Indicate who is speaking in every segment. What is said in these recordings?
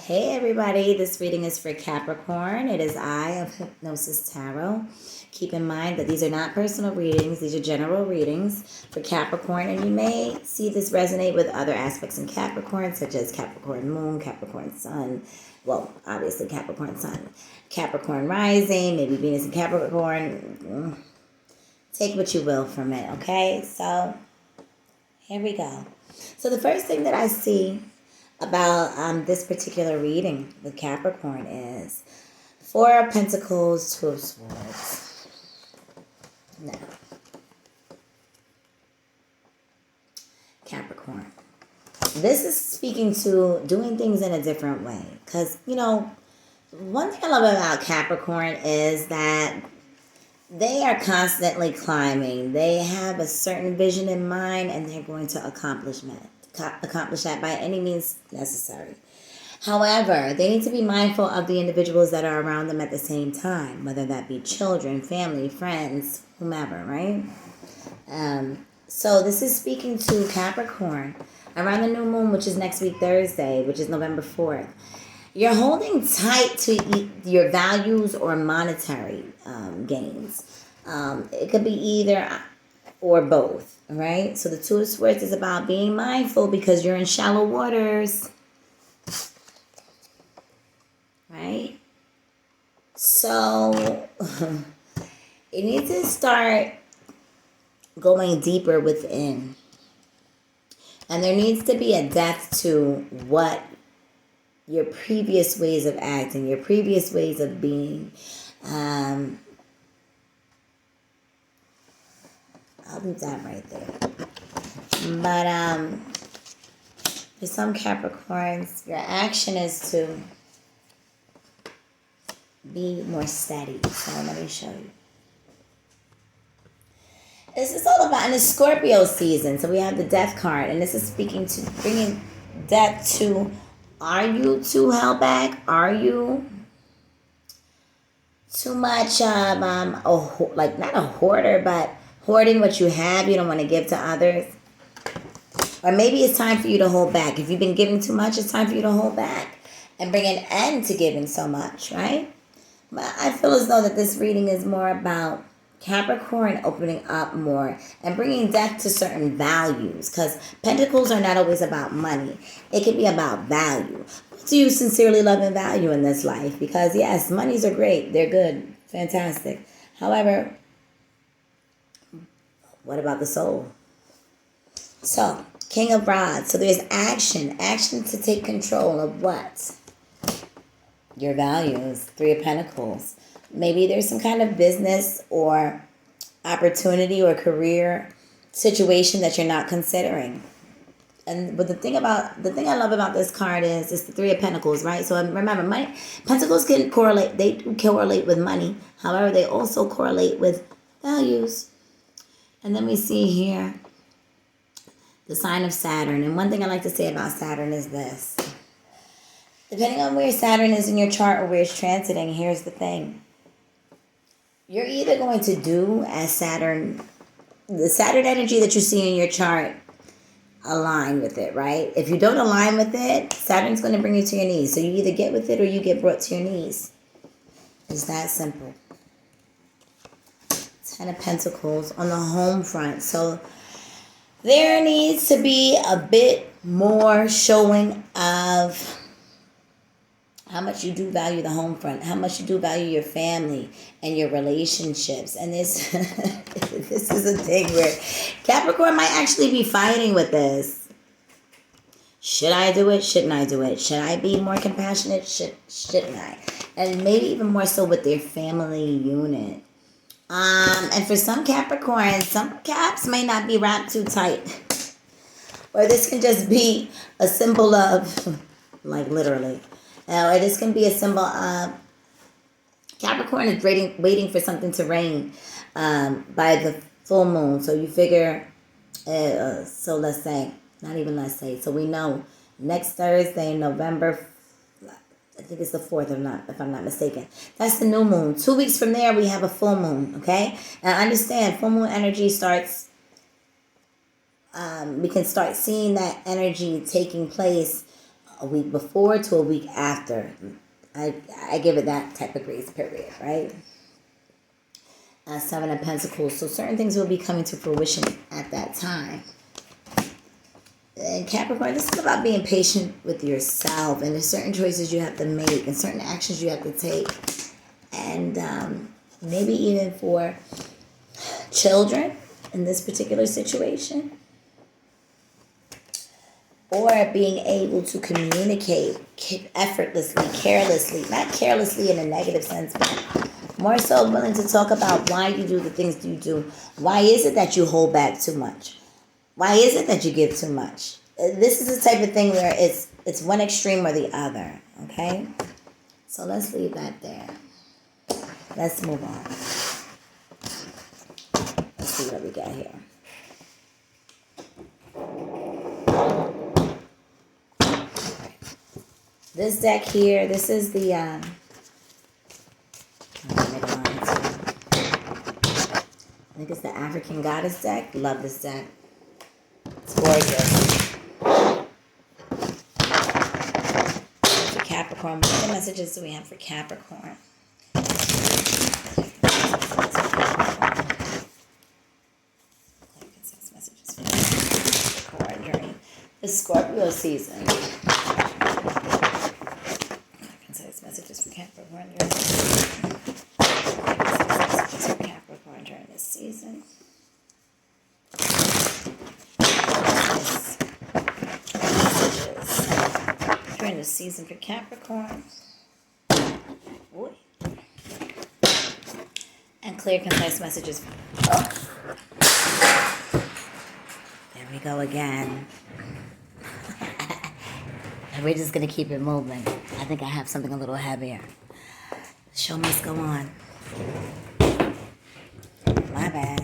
Speaker 1: Hey everybody, this reading is for Capricorn. It is I of Hypnosis Tarot. Keep in mind that these are not personal readings, these are general readings for Capricorn, and you may see this resonate with other aspects in Capricorn, such as Capricorn Moon, Capricorn Sun, well, obviously Capricorn Sun, Capricorn Rising, maybe Venus and Capricorn. Take what you will from it, okay? So, here we go. So the first thing that I see about this particular reading with Capricorn is Four of Pentacles, Two of Swords. Now, Capricorn. This is speaking to doing things in a different way. Because, one thing I love about Capricorn is that they are constantly climbing. They have a certain vision in mind and they're going to accomplish that by any means necessary. However, they need to be mindful of the individuals that are around them at the same time, whether that be children, family, friends, whomever, right? So this is speaking to Capricorn around the new moon, which is next week Thursday, which is November 4th. You're holding tight to your values or monetary gains. It could be either or both, right? So the Two of Swords is about being mindful because you're in shallow waters, right? So you need to start going deeper within. And there needs to be a depth to what your previous ways of acting, your previous ways of being. I'll leave that right there. But for some Capricorns, your action is to be more steady. So let me show you. This is all about in the Scorpio season. So we have the Death card, and this is speaking to bringing death to. Are you too held back? Are you too much of not a hoarder, but hoarding what you have you don't want to give to others? Or maybe it's time for you to hold back. If you've been giving too much, it's time for you to hold back and bring an end to giving so much, right? But I feel as though that this reading is more about Capricorn opening up more and bringing death to certain values, because pentacles are not always about money. It can be about value. What do you sincerely love and value in this life? Because yes, monies are great. They're good. Fantastic. However, what about the soul? So, King of Rods. So there's action. Action to take control of what? Your values. Three of Pentacles. Maybe there's some kind of business or opportunity or career situation that you're not considering. But the thing I love about this card is it's the Three of Pentacles, right? So remember, money, pentacles can correlate. They do correlate with money. However, they also correlate with values. And then we see here the sign of Saturn. And one thing I like to say about Saturn is this. Depending on where Saturn is in your chart or where it's transiting, here's the thing. You're either going to do as Saturn, the Saturn energy that you see in your chart, align with it, right? If you don't align with it, Saturn's going to bring you to your knees. So you either get with it or you get brought to your knees. It's that simple. Ten of Pentacles on the home front. So there needs to be a bit more showing of how much you do value the home front, how much you do value your family and your relationships. And this is a thing where Capricorn might actually be fighting with this. Should I do it? Shouldn't I do it? Should I be more compassionate? Shouldn't I? And maybe even more so with their family unit. And for some Capricorns, some Caps may not be wrapped too tight. Or this can just be a symbol of, like literally. Or this can be a symbol of Capricorn is waiting for something to rain by the full moon. So you figure, so let's say, not even let's say. So we know next Thursday, November, I think it's the 4th if I'm not mistaken. That's the new moon. 2 weeks from there, we have a full moon, okay? And understand, full moon energy starts, we can start seeing that energy taking place a week before to a week after. I give it that type of grace period, right? Seven of Pentacles. So certain things will be coming to fruition at that time. And Capricorn, this is about being patient with yourself, and there's certain choices you have to make and certain actions you have to take. And maybe even for children in this particular situation. Or being able to communicate effortlessly, carelessly, not carelessly in a negative sense, but more so willing to talk about why you do the things you do. Why is it that you hold back too much? Why is it that you give too much? This is the type of thing where it's one extreme or the other, okay? So let's leave that there. Let's move on. Let's see what we got here. This deck here, this is the, I think it's the African Goddess deck. Love this deck. It's gorgeous. For Capricorn, what other messages do we have for Capricorn? Messages for Capricorn during the Scorpio season. Messages for Capricorn during this season. Messages during the season for Capricorn. Boy. And clear, concise messages. Oh. There we go again. And we're just going to keep it moving. I think I have something a little heavier. The show must go on. My bad.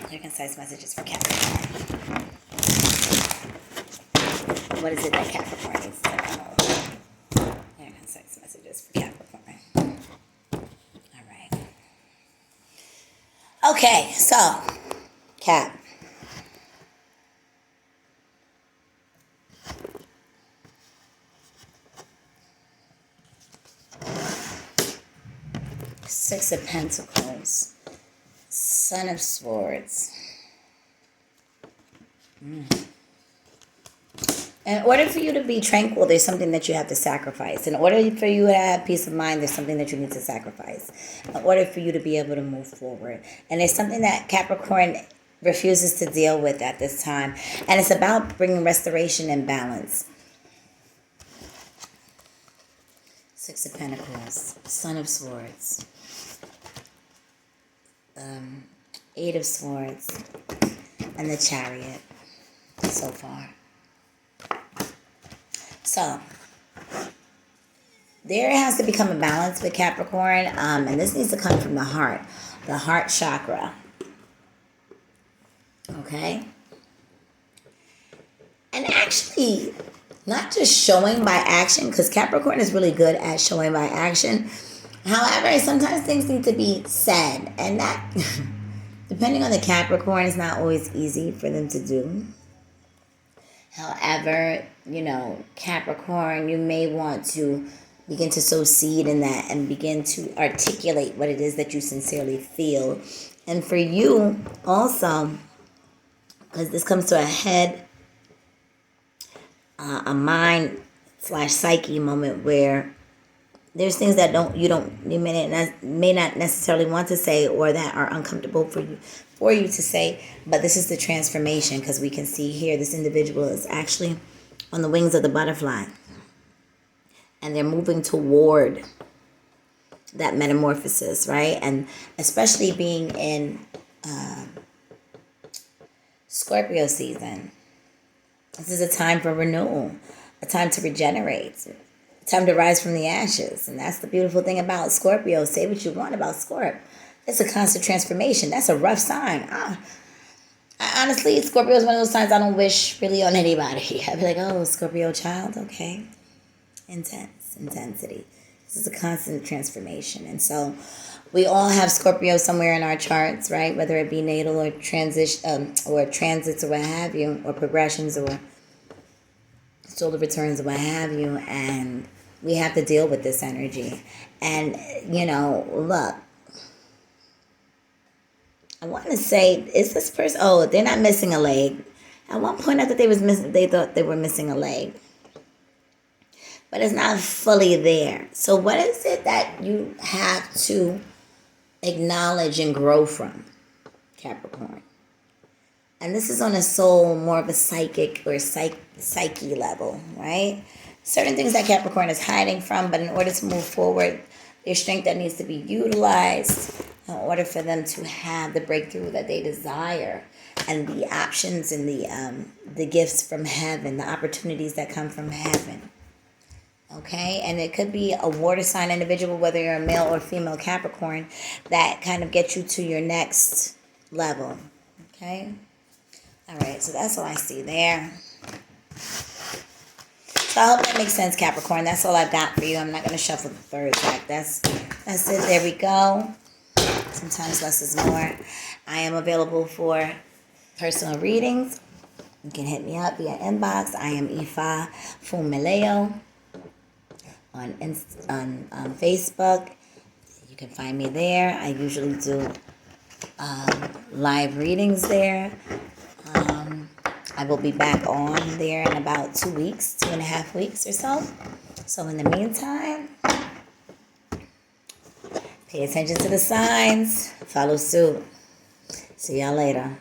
Speaker 1: Clear, concise messages for Capricorn. What is it that Capricorn needs to know? Clear, concise messages for Capricorn. All right. Okay, so, Cap. Six of Pentacles, Son of Swords. In order for you to be tranquil, there's something that you have to sacrifice. In order for you to have peace of mind, there's something that you need to sacrifice. In order for you to be able to move forward. And there's something that Capricorn refuses to deal with at this time. And it's about bringing restoration and balance. Six of Pentacles, Son of Swords. Eight of Swords, and the Chariot so far. So, there has to become a balance with Capricorn, and this needs to come from the heart chakra. Okay? And actually, not just showing by action, because Capricorn is really good at showing by action. However, sometimes things need to be said, and that, depending on the Capricorn, it's not always easy for them to do. However, Capricorn, you may want to begin to sow seed in that and begin to articulate what it is that you sincerely feel. And for you also, because this comes to a head, a mind / psyche moment where there's things that you may not necessarily want to say, or that are uncomfortable for you to say, but this is the transformation, because we can see here this individual is actually on the wings of the butterfly, and they're moving toward that metamorphosis, right? And especially being in Scorpio season, this is a time for renewal, a time to regenerate, time to rise from the ashes. And that's the beautiful thing about Scorpio. Say what you want about Scorpio. It's a constant transformation. That's a rough sign. Honestly, Scorpio is one of those signs I don't wish really on anybody. I'd be like, oh, Scorpio child, okay. Intensity. This is a constant transformation. And so we all have Scorpio somewhere in our charts, right? Whether it be natal or transition, or transits or what have you, or progressions or solar returns, what have you, and we have to deal with this energy. And, look, I want to say, is this person, oh, they're not missing a leg. At one point, I thought they thought they were missing a leg. But it's not fully there. So what is it that you have to acknowledge and grow from, Capricorn? And this is on a soul, more of a psychic or psyche level, right? Certain things that Capricorn is hiding from, but in order to move forward, there's strength that needs to be utilized in order for them to have the breakthrough that they desire, and the options and the gifts from heaven, the opportunities that come from heaven. Okay, and it could be a water sign individual, whether you're a male or female Capricorn, that kind of gets you to your next level. Okay, all right, so that's all I see there. So I hope that makes sense, Capricorn. That's all I've got for you. I'm not going to shuffle the third deck. That's it. There we go. Sometimes less is more. I am available for personal readings. You can hit me up via inbox. I am Ifa Fumileo on Facebook. You can find me there. I usually do live readings there. I will be back on there in about 2 weeks, 2.5 weeks or so. So in the meantime, pay attention to the signs. Follow suit. See y'all later.